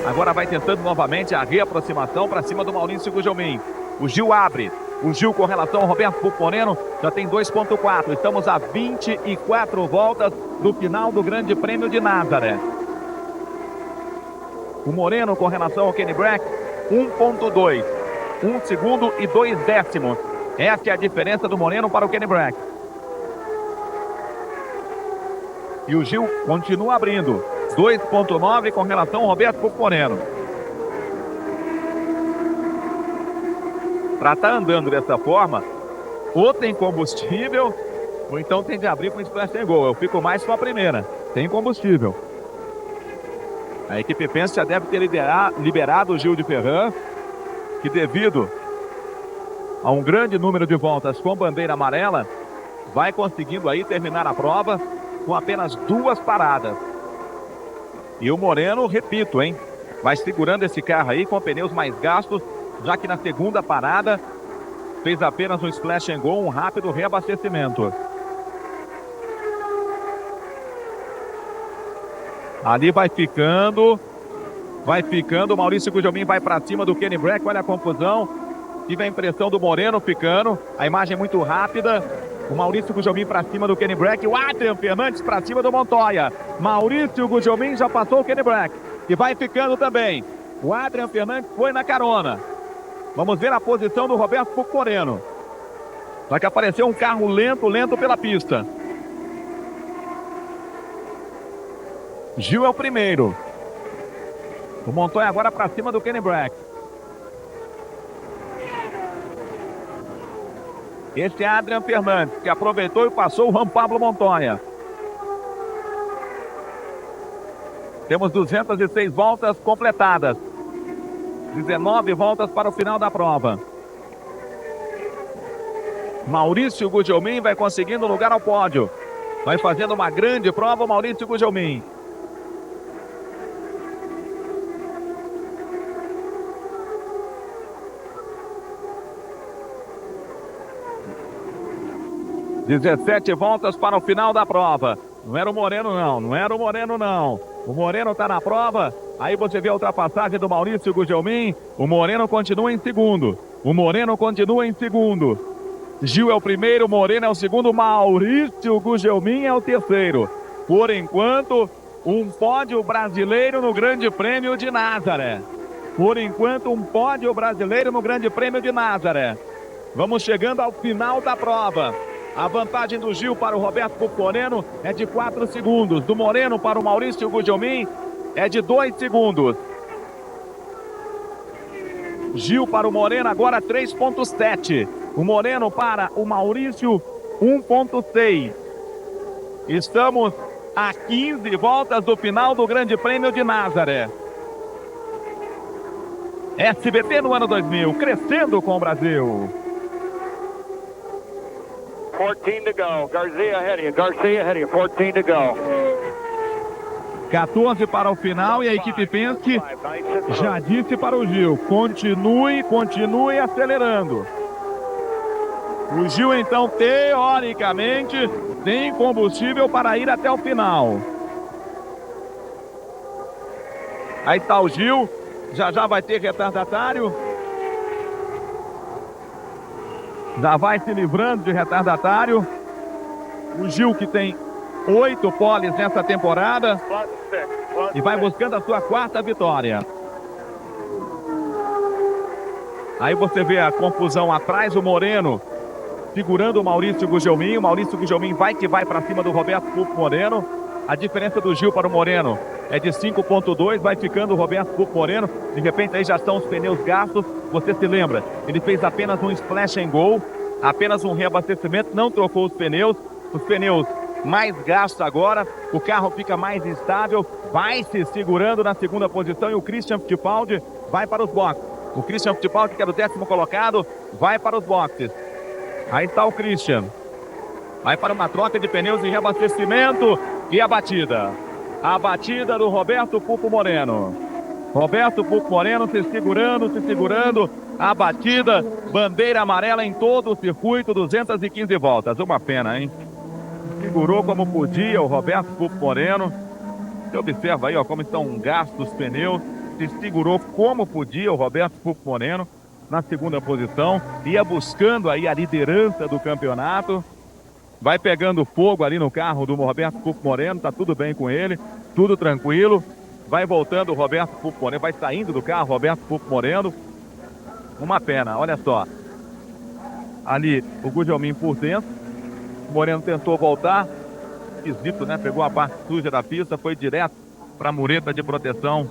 Agora vai tentando novamente a reaproximação para cima do Maurício Gugelmin. O Gil abre. O Gil com relação ao Roberto Pupo Moreno já tem 2,4. Estamos a 24 voltas do final do Grande Prêmio de Nazaré. O Moreno com relação ao Kenny Brack, 1,2. 1 segundo e 2 décimos. Essa é a diferença do Moreno para o Kenny Brack. E o Gil continua abrindo. 2,9 com relação ao Roberto Pupo Moreno. Para estar andando dessa forma, ou tem combustível, ou então tem de abrir com splash and go. Eu fico mais com a primeira. Tem combustível. A equipe Penske já deve ter liberado o Gil de Ferran, que devido a um grande número de voltas com bandeira amarela, vai conseguindo aí terminar a prova com apenas 2 paradas. E o Moreno, repito, hein, vai segurando esse carro aí com pneus mais gastos, já que na segunda parada fez apenas um splash and go, um rápido reabastecimento. Ali vai ficando, o Maurício Gugelmin vai para cima do Kenny Brack, olha a confusão. Tive a impressão do Moreno ficando, a imagem muito rápida. O Maurício Gugelmin para cima do Kenny Brack, o Adrian Fernandes para cima do Montoya. Maurício Gugelmin já passou o Kenny Brack, e vai ficando também. O Adrian Fernandes foi na carona. Vamos ver a posição do Roberto Pupo Moreno. Só que apareceu um carro lento pela pista. Gil é o primeiro. O Montoya agora para cima do Kenny Brack. Este é Adrian Fernandes, que aproveitou e passou o Juan Pablo Montoya. Temos 206 voltas completadas. 19 voltas para o final da prova. Maurício Gugelmin vai conseguindo lugar ao pódio. Vai fazendo uma grande prova o Maurício Gugelmin. ...17 voltas para o final da prova. Não era o Moreno não. O Moreno está na prova. Aí você vê a ultrapassagem do Maurício Gugelmin. O Moreno continua em segundo. Gil é o primeiro, Moreno é o segundo, Maurício Gugelmin é o terceiro. Por enquanto, um pódio brasileiro no Grande Prêmio de Nazaré. Vamos chegando ao final da prova. A vantagem do Gil para o Roberto Pupo Moreno é de 4 segundos. Do Moreno para o Maurício Gugelmin é de 2 segundos. Gil para o Moreno agora 3,7. O Moreno para o Maurício 1,6. Estamos a 15 voltas do final do Grande Prêmio de Nazaré. SBT no ano 2000, crescendo com o Brasil. 14 to go. Garcia ahead of you. 14 to go. 14 para o final e a equipe Penske já disse para o Gil, continue acelerando. O Gil então teoricamente tem combustível para ir até o final. Aí está o Gil, já vai ter retardatário. Já vai se livrando de retardatário. O Gil que tem 8 poles nessa temporada e vai buscando a sua 4ª vitória. Aí você vê a confusão atrás, o Moreno segurando o Maurício Gugelmin. O Maurício Gugelmin vai para cima do Roberto Pupo Moreno. A diferença do Gil para o Moreno é de 5,2, vai ficando o Roberto Pupo Moreno. De repente aí já estão os pneus gastos. Você se lembra, ele fez apenas um splash and go, apenas um reabastecimento, não trocou os pneus mais gastos agora, o carro fica mais estável, vai se segurando na segunda posição e o Christian Fittipaldi vai para os boxes. O Christian Fittipaldi, que era o 10º colocado, vai para os boxes. Aí está o Christian. Vai para uma troca de pneus e reabastecimento e a batida. A batida do Roberto Pupo Moreno. Roberto Pupo Moreno se segurando. A batida, bandeira amarela em todo o circuito, 215 voltas. Uma pena, hein? Segurou como podia o Roberto Pupo Moreno. Você observa aí, ó, como estão gastos os pneus. se segurou como podia o Roberto Pulpo Moreno na segunda posição, ia buscando aí a liderança do campeonato, vai pegando fogo ali no carro do Roberto Pulpo Moreno, tá tudo bem com ele, tudo tranquilo, vai voltando o Roberto Pulpo Moreno, vai saindo do carro Roberto Pulpo Moreno, uma pena, olha só, ali o Gugelmin por dentro, o Moreno tentou voltar, esquisito, né, pegou a parte suja da pista, foi direto para a mureta de proteção,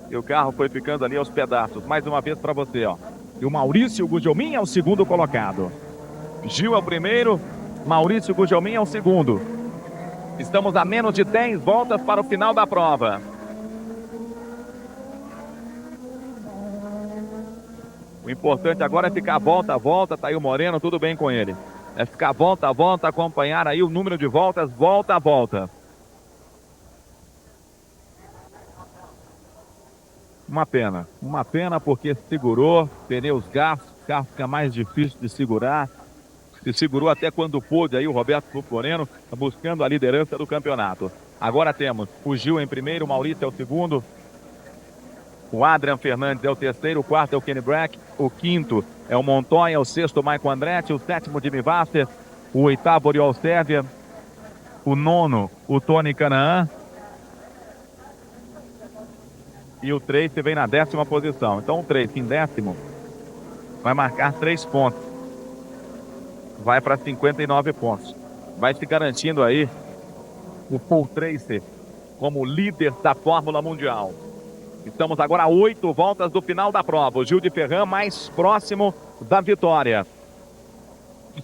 e o carro foi ficando ali aos pedaços. Mais uma vez para você, ó. E o Maurício Gugelmin é o segundo colocado. Gil é o primeiro, Maurício Gugelmin é o segundo. Estamos a menos de 10 voltas para o final da prova. O importante agora é ficar volta a volta, tá aí o Moreno, tudo bem com ele. É ficar volta a volta, acompanhar aí o número de voltas, volta a volta. Uma pena porque segurou, pneus gastos, o carro fica mais difícil de segurar. Se segurou até quando pôde aí o Roberto Pulpo Moreno, buscando a liderança do campeonato. Agora temos o Gil em primeiro, o Maurício é o segundo, o Adrian Fernandes é o terceiro, o quarto é o Kenny Brack, o quinto é o Montoya, o sexto o Maicon Andretti, o sétimo Jimmy Vasser, o oitavo Oriol Sérvia, o nono o Tony Canaan, e o Tracy vem na 10ª posição. Então o Tracy em 10º vai marcar 3 pontos. Vai para 59 pontos. Vai se garantindo aí o Paul Tracy como líder da Fórmula Mundial. Estamos agora a 8 voltas do final da prova. O Gil de Ferran mais próximo da vitória.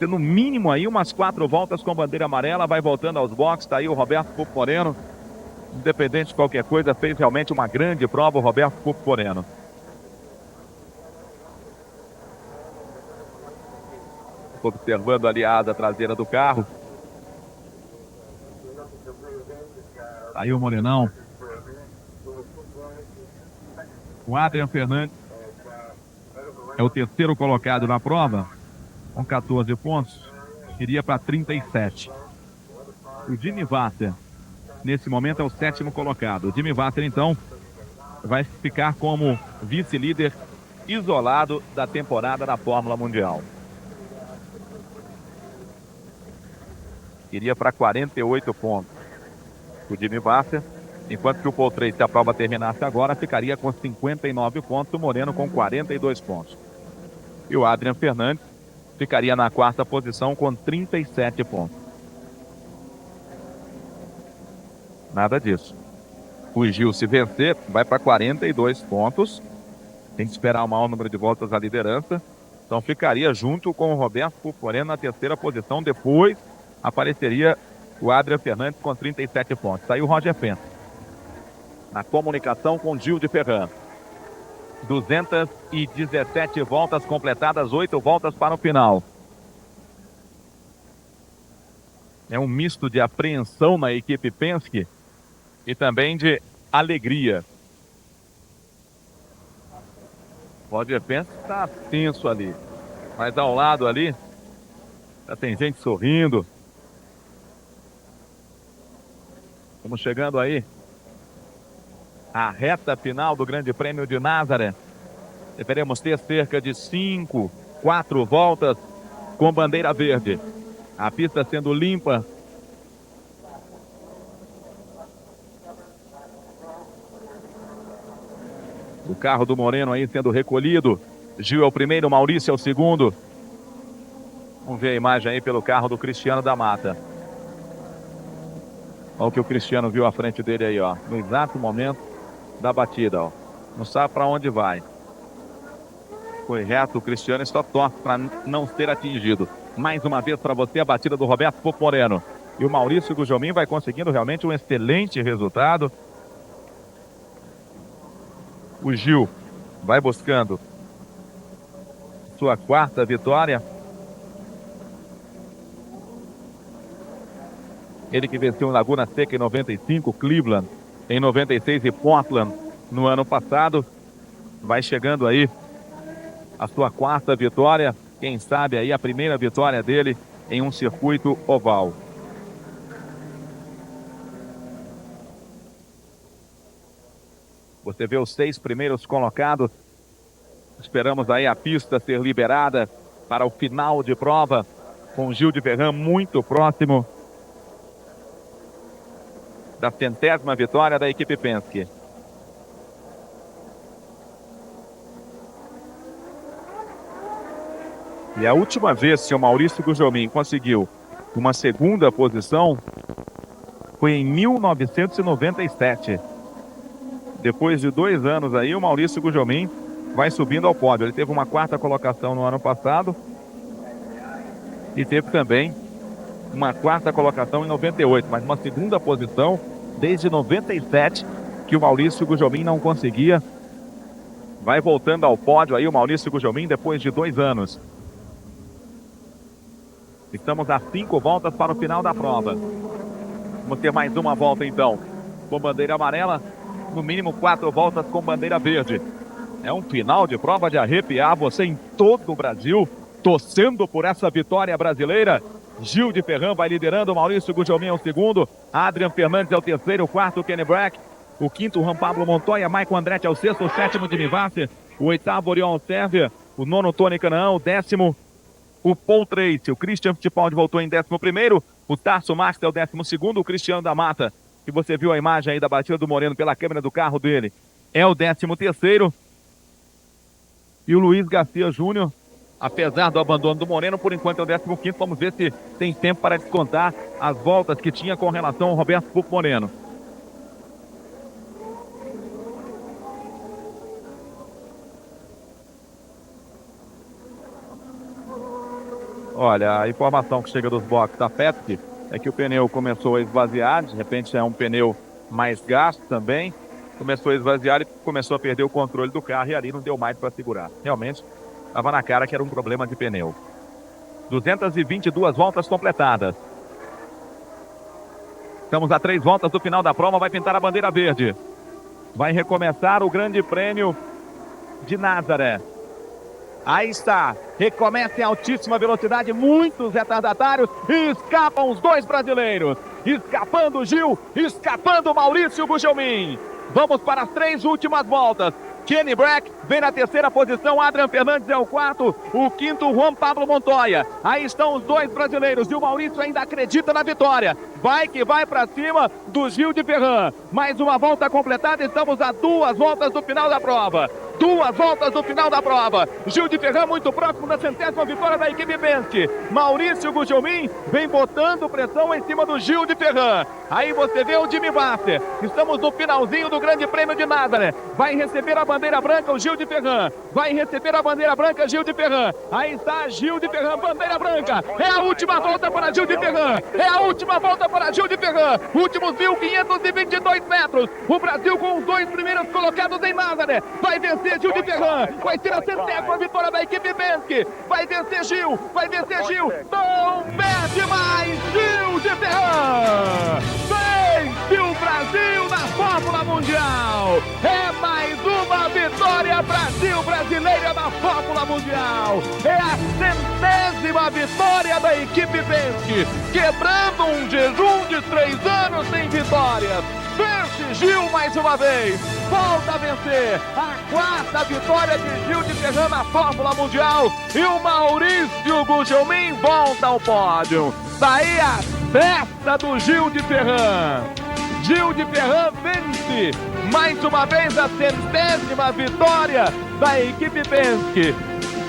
No mínimo aí umas 4 voltas com bandeira amarela. Vai voltando aos boxes. Está aí o Roberto Pulpo Moreno. Independente de qualquer coisa, fez realmente uma grande prova o Roberto Pulpo Moreno. Observando ali a asa traseira do carro. Aí o Morenão. O Adrian Fernandes é o terceiro colocado na prova, com 14 pontos. Iria para 37. O Jimmy Vasser, nesse momento, é o 7º colocado. O Jimmy Vasser, então, vai ficar como vice-líder isolado da temporada da Fórmula Mundial. Iria para 48 pontos. O Jimmy Vasser, enquanto que o Paul Tracy, se a prova terminasse agora, ficaria com 59 pontos. O Moreno com 42 pontos. E o Adrian Fernandes ficaria na 4ª posição com 37 pontos. Nada disso. O Gil, se vencer, vai para 42 pontos. Tem que esperar o maior número de voltas à liderança. Então ficaria junto com o Roberto Pulpo Moreno na 3ª posição. Depois apareceria o Adrian Fernandes com 37 pontos. Tá aí o Roger Penske na comunicação com o Gil de Ferran. 217 voltas completadas, 8 voltas para o final. É um misto de apreensão na equipe Penske e também de alegria. Roger Penske está tenso ali, mas ao lado ali já tem gente sorrindo. Estamos chegando aí à reta final do Grande Prêmio de Nazaré. Deveremos ter cerca de 4 voltas com bandeira verde. A pista sendo limpa. O carro do Moreno aí sendo recolhido. Gil é o primeiro, Maurício é o segundo. Vamos ver a imagem aí pelo carro do Cristiano da Mata. Olha o que o Cristiano viu à frente dele aí, ó. No exato momento da batida, ó. Não sabe para onde vai. Foi reto o Cristiano e só torce para não ser atingido. Mais uma vez para você a batida do Roberto Pulpo Moreno. E o Maurício Gugelmin vai conseguindo realmente um excelente resultado. O Gil vai buscando sua 4ª vitória. Ele que venceu em Laguna Seca em 95, Cleveland em 96 e Portland no ano passado. Vai chegando aí a sua 4ª vitória. Quem sabe aí a primeira vitória dele em um circuito oval. Você vê os 6 primeiros colocados. Esperamos aí a pista ser liberada para o final de prova, com Gil de Ferran muito próximo da 100ª vitória da equipe Penske. E a última vez que o Maurício Gugelmin conseguiu uma segunda posição foi em 1997. Depois de 2 anos aí, o Maurício Gugelmin vai subindo ao pódio. Ele teve uma 4ª colocação no ano passado e teve também uma 4ª colocação em 98, mas uma segunda posição desde 97 que o Maurício Gugelmin não conseguia. Vai voltando ao pódio aí o Maurício Gugelmin depois de 2 anos. Estamos a 5 voltas para o final da prova. Vamos ter mais uma volta então com bandeira amarela, no mínimo 4 voltas com bandeira verde. É um final de prova de arrepiar você em todo o Brasil, torcendo por essa vitória brasileira. Gil de Ferran vai liderando, Maurício Gugelmin é o segundo, Adrian Fernandes é o terceiro, o quarto Kenny Brack, o quinto Juan Pablo Montoya, Maicon Andretti é o sexto, o sétimo Jimmy Vasser, o oitavo Oriol Servia, o nono Tony Kanaan, o décimo o Paul Tracy, o Christian Fittipaldi voltou em 11º, o Tarso Max é o 12º, o Cristiano da Mata, que você viu a imagem aí da batida do Moreno pela câmera do carro dele, é o 13º. E o Luiz Garcia Júnior, apesar do abandono do Moreno, por enquanto é o 15º. Vamos ver se tem tempo para descontar as voltas que tinha com relação ao Roberto Pupo Moreno. Olha, a informação que chega dos boxes da Penske é que o pneu começou a esvaziar, de repente é um pneu mais gasto também. Começou a esvaziar e começou a perder o controle do carro e ali não deu mais para segurar. Realmente, estava na cara que era um problema de pneu. 222 voltas completadas. Estamos a 3 voltas do final da prova, vai pintar a bandeira verde. Vai recomeçar o Grande Prêmio de Nazaré. Aí está, recomeça em altíssima velocidade, muitos retardatários, e escapam os 2 brasileiros. Escapando o Gil, escapando o Maurício Gugelmin. Vamos para as 3 últimas voltas. Kenny Brack vem na 3ª posição, Adrian Fernandes é o 4º, o 5º Juan Pablo Montoya. Aí estão os 2 brasileiros e o Maurício ainda acredita na vitória. Vai que vai para cima do Gil de Ferran. Mais uma volta completada, estamos a 2 voltas do final da prova. 2 voltas do final da prova. Gil de Ferran muito próximo da 100ª vitória da equipe Penske. Maurício Gugelmin vem botando pressão em cima do Gil de Ferran. Aí você vê o Jimmy Vasser. Estamos no finalzinho do Grande Prêmio de Nazaré. Vai receber a bandeira branca o Gil de Ferran. Vai receber a bandeira branca Gil de Ferran. Aí está Gil de Ferran, bandeira branca. É a última volta para Gil de Ferran. É a última volta para Gil de Ferran. Últimos 1.522 metros. O Brasil com os 2 primeiros colocados em Nazaré. Vai vencer Gil de Ferran. Vai ser a 100ª vitória da equipe Penske. Vai vencer Gil. Vai vencer Gil. Não perde mais Gil de Ferran. Vence o Brasil na Fórmula Mundial. É mais uma vitória brasileira na Fórmula Mundial. É a 100ª vitória da equipe Penske, quebrando um jejum de 3 anos sem vitórias. Vence Gil mais uma vez, volta a vencer a 4ª vitória de Gil de Ferran na Fórmula Mundial, e o Maurício Gugelmin volta ao pódio. Daí a festa do Gil de Ferran. Gil de Ferran vence mais uma vez a 100ª vitória da equipe Penske.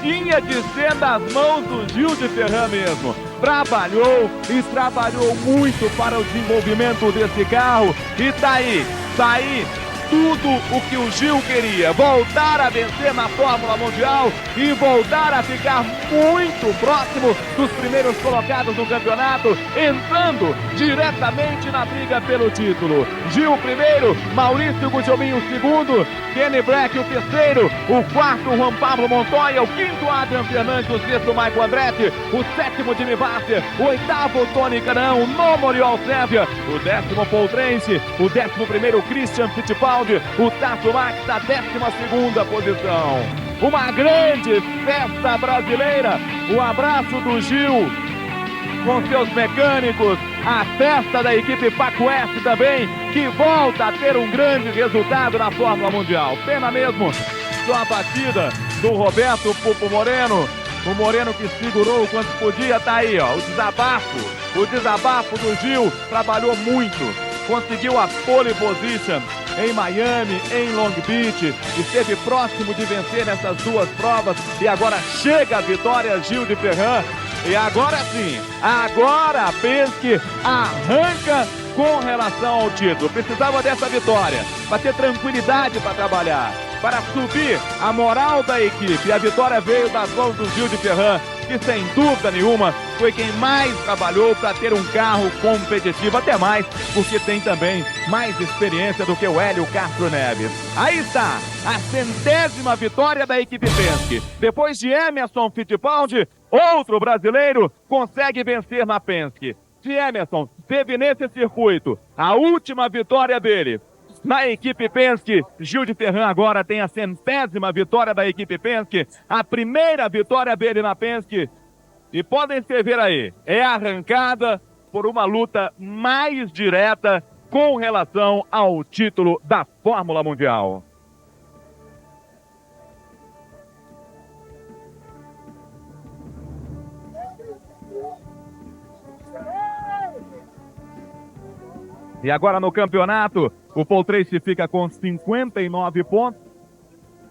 Tinha de ser nas mãos do Gil de Ferran mesmo. Trabalhou e trabalhou muito para o desenvolvimento desse carro. E tá aí tudo o que o Gil queria. Voltar a vencer na Fórmula Mundial e voltar a ficar muito próximo dos primeiros colocados no campeonato, entrando diretamente na briga pelo título. Gil o primeiro, Maurício Gugelmin o segundo, Kenny Brack o terceiro, o quarto Juan Pablo Montoya, o quinto Adrian Fernandes, o sexto Maicon Andretti, o sétimo Jimmy Vasser, o oitavo Tony Kanaan, o nono Oriol Servia, o 10º Paul Tracy, o 11º Christian Fittipaldi, o Tarso Max na 12ª posição. Uma grande festa brasileira. O abraço do Gil com seus mecânicos, a festa da equipe Pacueste também, que volta a ter um grande resultado na Fórmula Mundial. Pena mesmo, só a batida do Roberto Pupo Moreno. O Moreno que segurou quanto podia, tá aí, ó, o desabafo do Gil, trabalhou muito, conseguiu a pole position em Miami, em Long Beach, esteve próximo de vencer nessas duas provas e agora chega a vitória, Gil de Ferran. E agora sim, agora a Penske arranca com relação ao título. Precisava dessa vitória para ter tranquilidade para trabalhar, para subir a moral da equipe. E a vitória veio das mãos do Gil de Ferran, que sem dúvida nenhuma foi quem mais trabalhou para ter um carro competitivo, até mais, porque tem também mais experiência do que o Hélio Castro Neves. Aí está, a 100ª vitória da equipe Penske. Depois de Emerson Fittipaldi, outro brasileiro consegue vencer na Penske. De Emerson, teve nesse circuito a última vitória dele na equipe Penske. Gil de Ferran agora tem a 100ª vitória da equipe Penske, a primeira vitória dele na Penske. E podem escrever aí, é arrancada por uma luta mais direta com relação ao título da Fórmula Mundial. E agora no campeonato, o Paul Tracy fica com 59 pontos.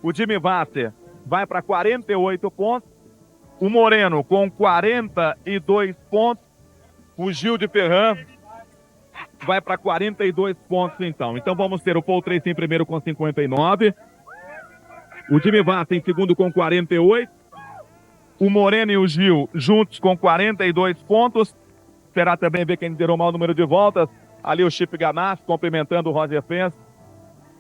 O Jimmy Vasser vai para 48 pontos. O Moreno com 42 pontos. O Gil de Ferran vai para 42 pontos então. Então vamos ter o Paul Tracy em primeiro com 59. O Jimmy Vasser em segundo com 48. O Moreno e o Gil juntos com 42 pontos. Será também ver quem liderou o maior número de voltas. Ali o Chip Ganassi cumprimentando o Roger Penske.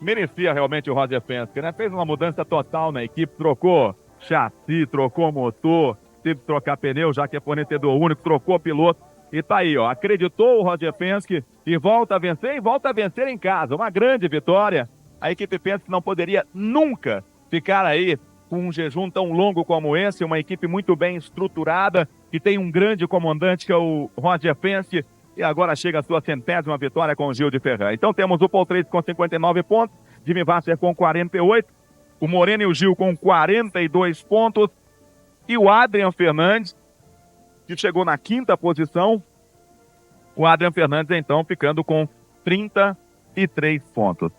Merecia realmente o Roger Penske, né? Fez uma mudança total na equipe, trocou chassi, trocou motor, teve que trocar pneu, já que é fornecedor único, trocou piloto. E tá aí, ó, acreditou o Roger Penske e volta a vencer em casa. Uma grande vitória. A equipe Penske não poderia nunca ficar aí com um jejum tão longo como esse. Uma equipe muito bem estruturada, que tem um grande comandante que é o Roger Penske. E agora chega a sua 100ª vitória com o Gil de Ferran. Então temos o Paul Tracy com 59 pontos, Jimmy Vasser com 48, o Moreno e o Gil com 42 pontos, e o Adrian Fernandes, que chegou na 5ª posição. O Adrian Fernandes, então, ficando com 33 pontos.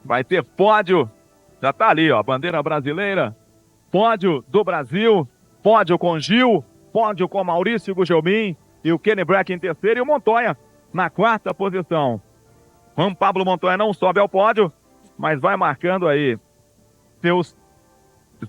Vai ter pódio, já tá ali, ó, bandeira brasileira, pódio do Brasil, pódio com Gil, pódio com Maurício Gugelmin, e o Kenny Brack em terceiro e o Montoya na 4ª posição. Juan Pablo Montoya não sobe ao pódio, mas vai marcando aí seus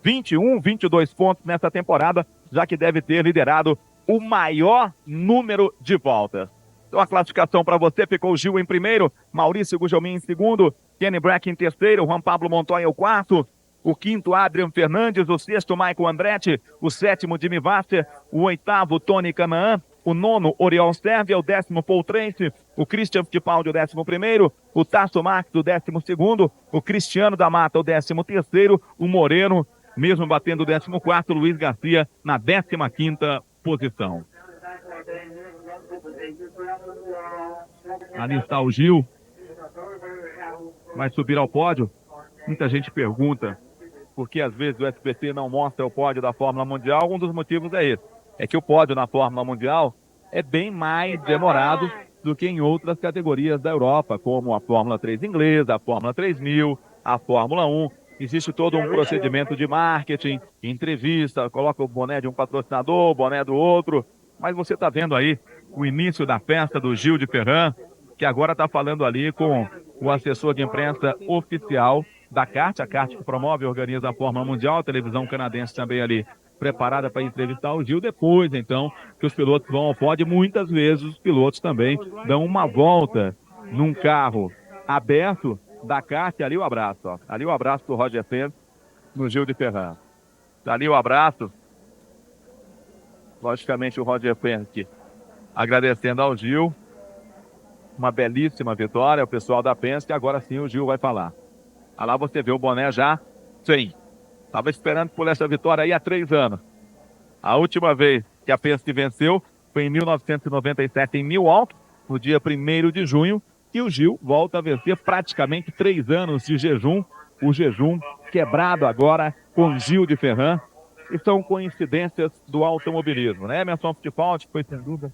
21, 22 pontos nessa temporada, já que deve ter liderado o maior número de voltas. Então a classificação para você ficou: Gil em primeiro, Maurício Gugelmin em segundo, Kenny Brack em terceiro, Juan Pablo Montoya o quarto, o quinto Adrian Fernandes, o sexto Michael Andretti, o sétimo Jimmy Vasser, o oitavo Tony Kanaan, o nono Oriol Servia, o 10º Paul Tracy, o Christian Fittipaldi o 11º, o Tasso Marques o 12º, o Cristiano da Mata o 13º, o Moreno, mesmo batendo o 14º, Luiz Garcia na 15ª posição. Ali está o Gil, vai subir ao pódio. Muita gente pergunta por que às vezes o SBT não mostra o pódio da Fórmula Mundial. Um dos motivos é esse. É que o pódio na Fórmula Mundial é bem mais demorado do que em outras categorias da Europa, como a Fórmula 3 inglesa, a Fórmula 3000, a Fórmula 1. Existe todo um procedimento de marketing, entrevista, coloca o boné de um patrocinador, o boné do outro. Mas você está vendo aí o início da festa do Gil de Ferran, que agora está falando ali com o assessor de imprensa oficial da kart, a kart que promove e organiza a Fórmula Mundial, a televisão canadense também ali preparada para entrevistar o Gil. Depois, então, que os pilotos vão ao pódio, muitas vezes os pilotos também dão uma volta num carro aberto da kart. Ali o abraço, ó. Ali o abraço do Roger Penske no Gil de Ferran. Ali o abraço. Logicamente o Roger Penske agradecendo ao Gil. Uma belíssima vitória, o pessoal da Penske. Agora sim o Gil vai falar. Ah, lá você vê o boné já. Sim. Estava esperando por essa vitória aí há 3 anos. A última vez que a Penske venceu foi em 1997 em Milwaukee, no dia 1º de junho, e o Gil volta a vencer praticamente 3 anos de jejum, o jejum quebrado agora com Gil de Ferran, e são coincidências do automobilismo, né? Emerson Fittipaldi foi sem dúvida